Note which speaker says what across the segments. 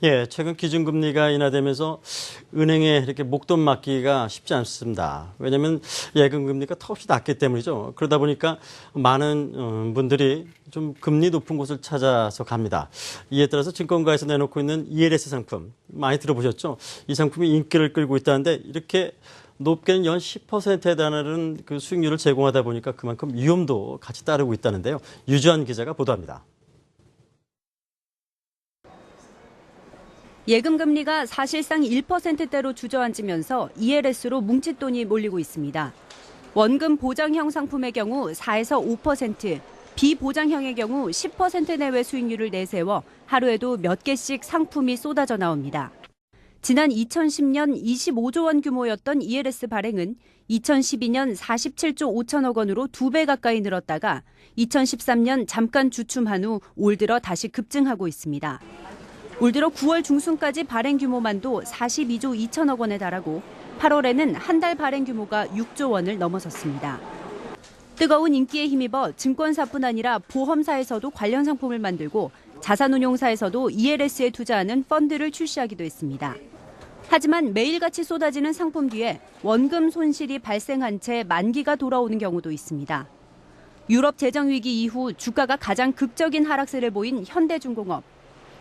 Speaker 1: 예, 최근 기준금리가 인하되면서 은행에 이렇게 목돈 맡기가 쉽지 않습니다. 왜냐하면 예금금리가 턱없이 낮기 때문이죠. 그러다 보니까 많은 분들이 좀 금리 높은 곳을 찾아서 갑니다. 이에 따라서 증권가에서 내놓고 있는 ELS 상품 많이 들어보셨죠? 이 상품이 인기를 끌고 있다는데 이렇게 높게는 연 10%에 달하는 그 수익률을 제공하다 보니까 그만큼 위험도 같이 따르고 있다는데요. 유주한 기자가 보도합니다.
Speaker 2: 예금금리가 사실상 1%대로 주저앉으면서 ELS로 뭉칫돈이 몰리고 있습니다. 원금 보장형 상품의 경우 4에서 5%, 비보장형의 경우 10% 내외 수익률을 내세워 하루에도 몇 개씩 상품이 쏟아져 나옵니다. 지난 2010년 25조 원 규모였던 ELS 발행은 2012년 47조 5천억 원으로 2배 가까이 늘었다가 2013년 잠깐 주춤한 후 올 들어 다시 급증하고 있습니다. 올 들어 9월 중순까지 발행 규모만도 42조 2천억 원에 달하고 8월에는 한 달 발행 규모가 6조 원을 넘어섰습니다. 뜨거운 인기에 힘입어 증권사뿐 아니라 보험사에서도 관련 상품을 만들고 자산운용사에서도 ELS에 투자하는 펀드를 출시하기도 했습니다. 하지만 매일같이 쏟아지는 상품 뒤에 원금 손실이 발생한 채 만기가 돌아오는 경우도 있습니다. 유럽 재정위기 이후 주가가 가장 극적인 하락세를 보인 현대중공업.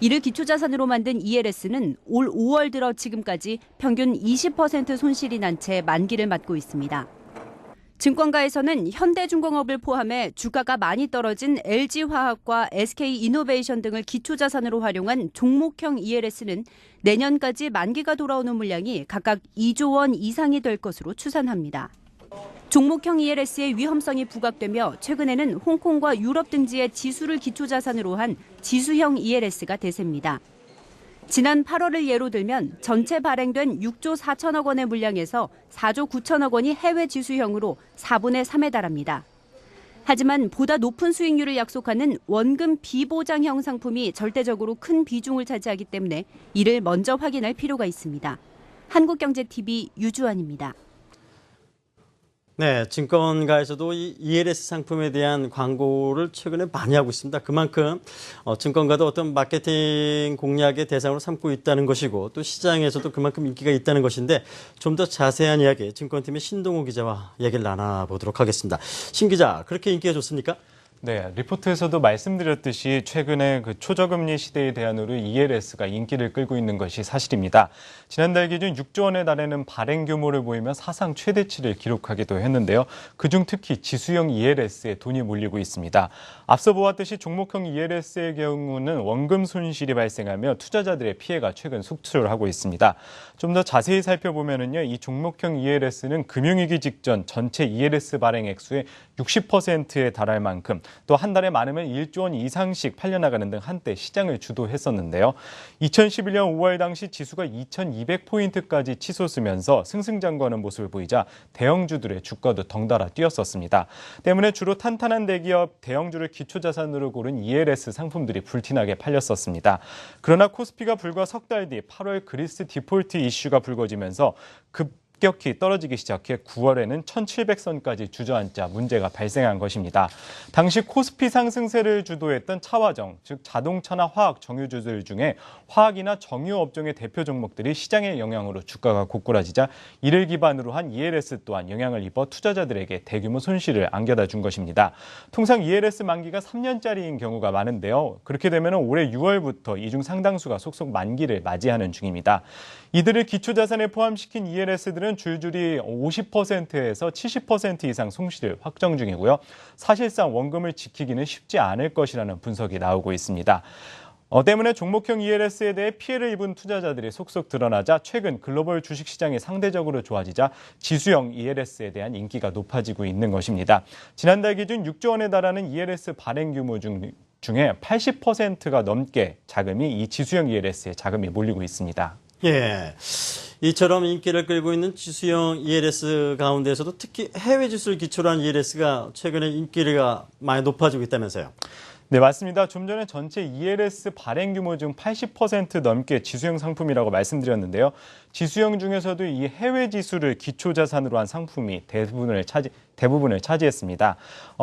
Speaker 2: 이를 기초자산으로 만든 ELS는 올 5월 들어 지금까지 평균 20% 손실이 난 채 만기를 맞고 있습니다. 증권가에서는 현대중공업을 포함해 주가가 많이 떨어진 LG화학과 SK이노베이션 등을 기초자산으로 활용한 종목형 ELS는 내년까지 만기가 돌아오는 물량이 각각 2조 원 이상이 될 것으로 추산합니다. 종목형 ELS의 위험성이 부각되며 최근에는 홍콩과 유럽 등지의 지수를 기초자산으로 한 지수형 ELS가 대세입니다. 지난 8월을 예로 들면 전체 발행된 6조 4천억 원의 물량에서 4조 9천억 원이 해외 지수형으로 4분의 3에 달합니다. 하지만 보다 높은 수익률을 약속하는 원금 비보장형 상품이 절대적으로 큰 비중을 차지하기 때문에 이를 먼저 확인할 필요가 있습니다. 한국경제TV 유주환입니다.
Speaker 1: 네, 증권가에서도 이 ELS 상품에 대한 광고를 최근에 많이 하고 있습니다. 그만큼 증권가도 어떤 마케팅 공략의 대상으로 삼고 있다는 것이고 또 시장에서도 그만큼 인기가 있다는 것인데 좀 더 자세한 이야기 증권팀의 신동호 기자와 얘기를 나눠보도록 하겠습니다. 신 기자, 그렇게 인기가 좋습니까?
Speaker 3: 네, 리포트에서도 말씀드렸듯이 최근에 그 초저금리 시대에 대안으로 ELS가 인기를 끌고 있는 것이 사실입니다. 지난달 기준 6조 원에 달하는 발행 규모를 보이며 사상 최대치를 기록하기도 했는데요. 그중 특히 지수형 ELS에 돈이 몰리고 있습니다. 앞서 보았듯이 종목형 ELS의 경우는 원금 손실이 발생하며 투자자들의 피해가 최근 속출을 하고 있습니다. 좀 더 자세히 살펴보면요, 이 종목형 ELS는 금융위기 직전 전체 ELS 발행 액수의 60%에 달할 만큼 또 한 달에 많으면 1조 원 이상씩 팔려나가는 등 한때 시장을 주도했었는데요. 2011년 5월 당시 지수가 2200포인트까지 치솟으면서 승승장구하는 모습을 보이자 대형주들의 주가도 덩달아 뛰었었습니다. 때문에 주로 탄탄한 대기업 대형주를 기초자산으로 고른 ELS 상품들이 불티나게 팔렸었습니다. 그러나 코스피가 불과 석 달 뒤 8월 그리스 디폴트 이슈가 불거지면서 급격히 떨어지기 시작해 9월에는 1700선까지 주저앉자 문제가 발생한 것입니다. 당시 코스피 상승세를 주도했던 차화정, 즉 자동차나 화학 정유주들 중에 화학이나 정유 업종의 대표 종목들이 시장의 영향으로 주가가 고꾸라지자 이를 기반으로 한 ELS 또한 영향을 입어 투자자들에게 대규모 손실을 안겨다 준 것입니다. 통상 ELS 만기가 3년짜리인 경우가 많은데요. 그렇게 되면 올해 6월부터 이 중 상당수가 속속 만기를 맞이하는 중입니다. 이들을 기초자산에 포함시킨 ELS들은 줄줄이 50%에서 70% 이상 손실을 확정 중이고요. 사실상 원금을 지키기는 쉽지 않을 것이라는 분석이 나오고 있습니다. 때문에 종목형 ELS에 대해 피해를 입은 투자자들이 속속 드러나자 최근 글로벌 주식시장이 상대적으로 좋아지자 지수형 ELS에 대한 인기가 높아지고 있는 것입니다. 지난달 기준 6조 원에 달하는 ELS 발행 규모 중에 80%가 넘게 자금이 이 지수형 ELS에 자금이 몰리고 있습니다.
Speaker 1: 예, 이처럼 인기를 끌고 있는 지수형 ELS 가운데서도 특히 해외 지수를 기초로 한 ELS가 최근에 인기가 많이 높아지고 있다면서요?
Speaker 3: 네, 맞습니다. 좀 전에 전체 ELS 발행 규모 중 80% 넘게 지수형 상품이라고 말씀드렸는데요. 지수형 중에서도 이 해외 지수를 기초 자산으로 한 상품이 대부분을 대부분을 차지했습니다.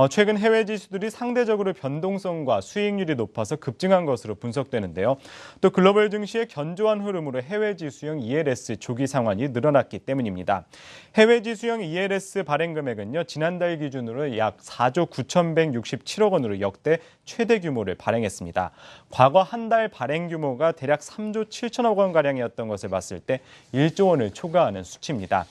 Speaker 3: 최근 해외 지수들이 상대적으로 변동성과 수익률이 높아서 급증한 것으로 분석되는데요. 또 글로벌 증시의 견조한 흐름으로 해외 지수형 ELS 조기 상환이 늘어났기 때문입니다. 해외 지수형 ELS 발행 금액은요, 지난달 기준으로 약 4조 9,167억 원으로 역대 최대 규모를 발행했습니다. 과거 한 달 발행 규모가 대략 3조 7천억 원가량이었던 것을 봤을 때 1조 원을 초과하는 수치입니다.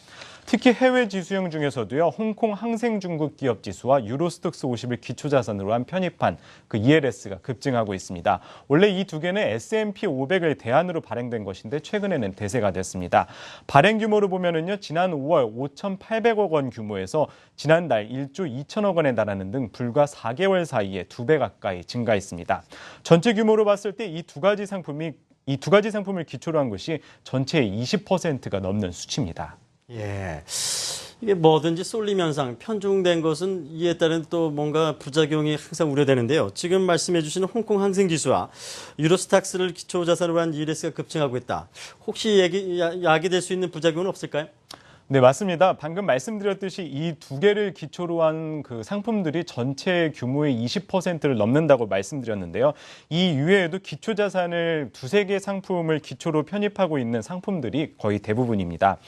Speaker 3: 특히 해외 지수형 중에서도요, 홍콩 항생중국 기업 지수와 유로스톡스 50을 기초자산으로 한 편입한 그 ELS가 급증하고 있습니다. 원래 이 두 개는 S&P 500을 대안으로 발행된 것인데 최근에는 대세가 됐습니다. 발행 규모로 보면은요, 지난 5월 5,800억 원 규모에서 지난달 1조 2천억 원에 달하는 등 불과 4개월 사이에 2배 가까이 증가했습니다. 전체 규모로 봤을 때 이 두 가지 상품을 기초로 한 것이 전체의 20%가 넘는 수치입니다.
Speaker 1: 예. 이게 뭐든지 쏠림 현상, 편중된 것은 이에 따른 또 뭔가 부작용이 항상 우려되는데요. 지금 말씀해 주시는 홍콩 항생지수와 유로스탁스를 기초자산으로 한 ELS가 급증하고 있다. 혹시 야기될 수 있는 부작용은 없을까요?
Speaker 3: 네, 맞습니다. 방금 말씀드렸듯이 이 두 개를 기초로 한 그 상품들이 전체 규모의 20%를 넘는다고 말씀드렸는데요. 이 이외에도 기초자산을 두세 개 상품을 기초로 편입하고 있는 상품들이 거의 대부분입니다.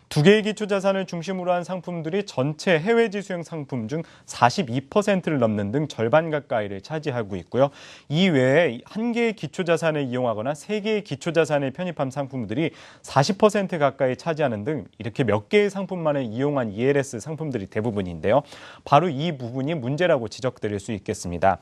Speaker 3: 두 개의 기초자산을 중심으로 한 상품들이 전체 해외 지수형 상품 중 42%를 넘는 등 절반 가까이를 차지하고 있고요. 이 외에 한 개의 기초자산을 이용하거나 세 개의 기초자산을 편입한 상품들이 40% 가까이 차지하는 등 이렇게 몇 개의 상품만을 이용한 ELS 상품들이 대부분인데요. 바로 이 부분이 문제라고 지적드릴 수 있겠습니다.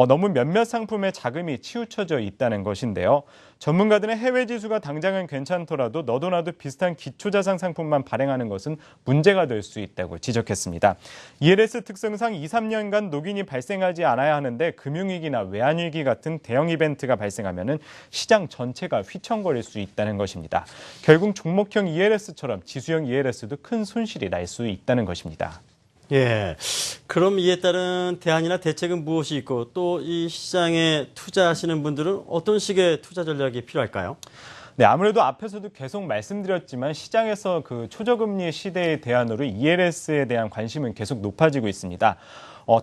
Speaker 3: 너무 몇몇 상품에 자금이 치우쳐져 있다는 것인데요. 전문가들은 해외 지수가 당장은 괜찮더라도 너도 나도 비슷한 기초자산 상품만 발행하는 것은 문제가 될 수 있다고 지적했습니다. ELS 특성상 2, 3년간 녹인이 발생하지 않아야 하는데 금융위기나 외환위기 같은 대형 이벤트가 발생하면 시장 전체가 휘청거릴 수 있다는 것입니다. 결국 종목형 ELS처럼 지수형 ELS도 큰 손실이 날 수 있다는 것입니다.
Speaker 1: 예. 그럼 이에 따른 대안이나 대책은 무엇이 있고 또 이 시장에 투자하시는 분들은 어떤 식의 투자 전략이 필요할까요?
Speaker 3: 네, 아무래도 앞에서도 계속 말씀드렸지만 시장에서 그 초저금리 시대의 대안으로 ELS에 대한 관심은 계속 높아지고 있습니다.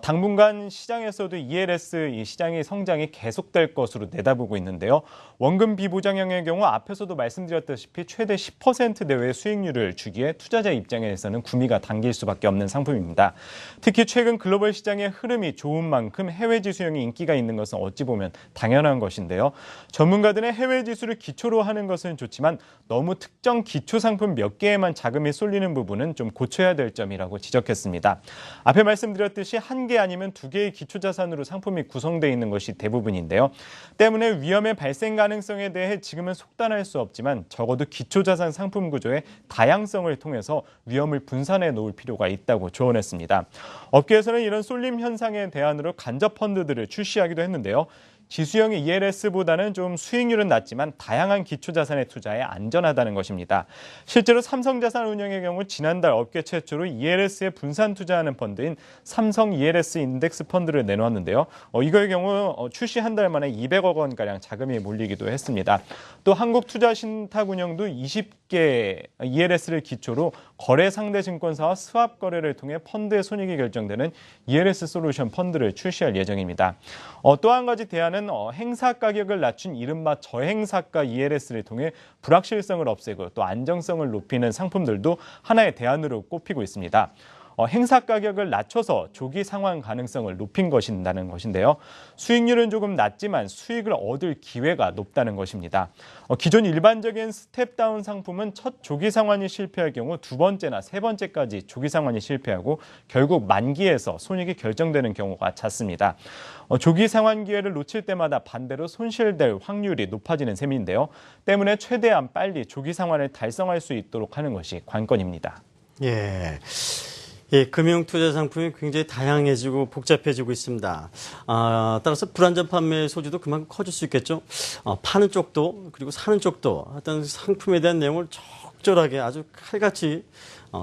Speaker 3: 당분간 시장에서도 ELS 이 시장의 성장이 계속될 것으로 내다보고 있는데요. 원금 비보장형의 경우 앞에서도 말씀드렸다시피 최대 10% 내외의 수익률을 주기에 투자자 입장에서는 구미가 당길 수밖에 없는 상품입니다. 특히 최근 글로벌 시장의 흐름이 좋은 만큼 해외 지수형이 인기가 있는 것은 어찌 보면 당연한 것인데요. 전문가들은 해외 지수를 기초로 하는 것은 좋지만 너무 특정 기초 상품 몇 개에만 자금이 쏠리는 부분은 좀 고쳐야 될 점이라고 지적했습니다. 앞에 말씀드렸듯이 한 개 아니면 두 개의 기초자산으로 상품이 구성되어 있는 것이 대부분인데요. 때문에 위험의 발생 가능성에 대해 지금은 속단할 수 없지만 적어도 기초자산 상품 구조의 다양성을 통해서 위험을 분산해 놓을 필요가 있다고 조언했습니다. 업계에서는 이런 쏠림 현상의 대안으로 간접 펀드들을 출시하기도 했는데요. 지수형의 ELS보다는 좀 수익률은 낮지만 다양한 기초자산의 투자에 안전하다는 것입니다. 실제로 삼성자산운용의 경우 지난달 업계 최초로 ELS에 분산 투자하는 펀드인 삼성 ELS 인덱스 펀드를 내놓았는데요. 이거의 경우 출시 한 달 만에 200억 원가량 자금이 몰리기도 했습니다. 또 한국투자신탁운용도 20개 ELS를 기초로 거래 상대 증권사와 스왑 거래를 통해 펀드의 손익이 결정되는 ELS 솔루션 펀드를 출시할 예정입니다. 또 한 가지 대안은 행사 가격을 낮춘 이른바 저행사가 ELS를 통해 불확실성을 없애고 또 안정성을 높이는 상품들도 하나의 대안으로 꼽히고 있습니다. 행사 가격을 낮춰서 조기 상환 가능성을 높인 것이라는 것인데요. 수익률은 조금 낮지만 수익을 얻을 기회가 높다는 것입니다. 기존 일반적인 스텝다운 상품은 첫 조기 상환이 실패할 경우 두 번째나 세 번째까지 조기 상환이 실패하고 결국 만기에서 손익이 결정되는 경우가 잦습니다. 조기 상환 기회를 놓칠 때마다 반대로 손실될 확률이 높아지는 셈인데요. 때문에 최대한 빨리 조기 상환을 달성할 수 있도록 하는 것이 관건입니다.
Speaker 1: 예. 예, 금융투자 상품이 굉장히 다양해지고 복잡해지고 있습니다. 따라서 불안전 판매 소지도 그만큼 커질 수 있겠죠. 파는 쪽도 그리고 사는 쪽도 어떤 상품에 대한 내용을 적절하게 아주 칼같이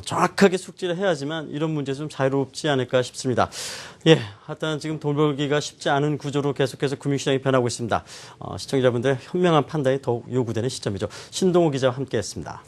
Speaker 1: 정확하게 숙지를 해야지만 이런 문제에서 좀 자유롭지 않을까 싶습니다. 예, 하여튼 지금 돌보기가 쉽지 않은 구조로 계속해서 금융시장이 변하고 있습니다. 시청자분들의 현명한 판단이 더욱 요구되는 시점이죠. 신동호 기자와 함께했습니다.